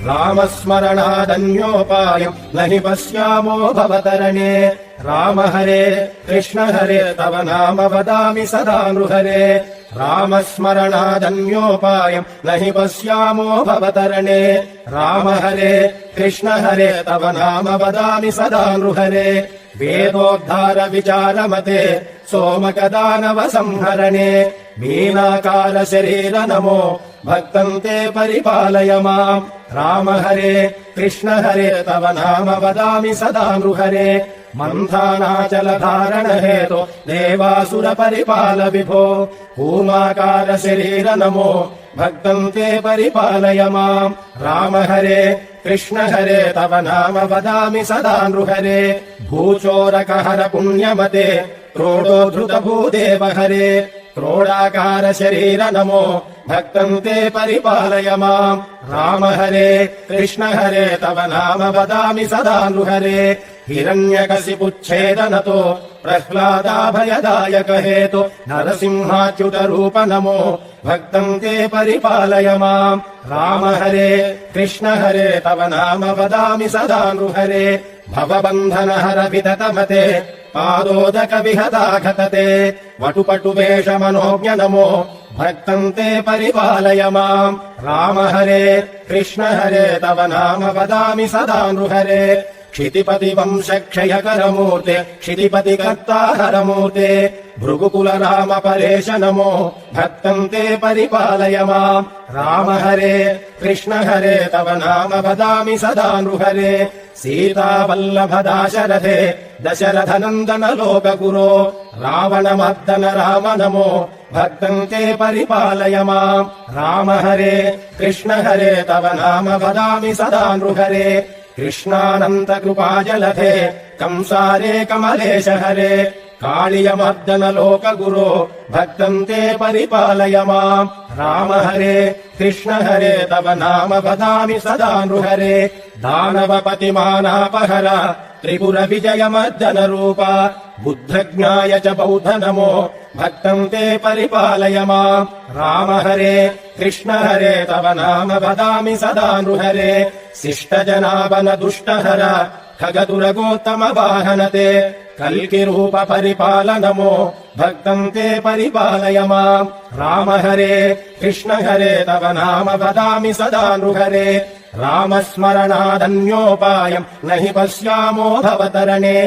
रामस्मरणादन्योपायम् न हि पश्यामो भवतरणे राम हरे कृष्ण हरे तव नाम वदामि सदा नृहरे रामस्मरणादन्योपायम् न हि पश्यामो भवतरणे राम हरे कृष्ण हरे तव नाम वदामि सदा नृहरे वेदोद्धार विचारमते सोमकदानव संहरणे मीनाकार शरीर नमो भक्तं ते परिपालय माम् राम हरे कृष्ण हरे तव नाम वदामि सदा नृहरे मन्थानाचल धारण हेतो देवासुर परिपाल विभो कूमाकार शरीर नमो भक्तं ते परिपालय माम् राम हरे कृष्ण हरे तव नाम वदामि सदा नृहरे भूचोरकहर पुण्यमते क्रोडोद्धृत भूदेव हरे क्रोडाकार शरीर नमो भक्तं ते परिपालय माम् राम हरे कृष्ण हरे तव नाम वदामि सदा नृहरे हिरण्यकशिपुच्छेदनतो प्रह्लादाभयदायक हेतो नरसिंहाच्युत रूप नमो भक्तं ते परिपालय माम् राम हरे कृष्ण हरे तव नाम वदामि सदा नृहरे भवबन्धनहर विततमते पादोदक विहताघतते वटुपटु वेष मनोज्ञ नमो भक्तं ते परिपालय माम् राम हरे कृष्ण हरे तव नाम वदामि सदा नृहरे क्षितिपति वंश क्षयकरमूर्ते क्षितिपति कर्ताहरमूर्ते भृगुकुल राम परेश नमो भक्तं ते परिपालय माम् राम हरे कृष्ण हरे तव नाम वदामि सदा नृहरे सीता वल्लभ दाशरथे दशरथ नन्दन लोकगुरो रावणमर्दन राम नमो भक्तं ते परिपालय माम् राम हरे कृष्ण हरे तव नाम वदामि सदा नृहरे कृष्णानन्त कृपाजलधे कंसारे कमलेश हरे कालियमर्दन लोकगुरो भक्तं ते परिपालय माम् राम हरे कृष्ण हरे तव नाम वदामि सदा नृहरे दानवपतिमानापहर त्रिपुर विजयमर्दन रूप बुद्धज्ञाय च बौद्ध नमो भक्तं ते परिपालय माम् राम हरे कृष्ण हरे तव नाम वदामि सदा नृहरे शिष्टजनावन दुष्टहर खगदुरगोत्तम वाहनते कल्कि रूप परिपाल नमो भक्तं ते परिपालय माम् राम हरे कृष्ण हरे तव नाम वदामि सदा नृहरे रामस्मरणादन्योपायम् न हि पश्यामो भवतरणे।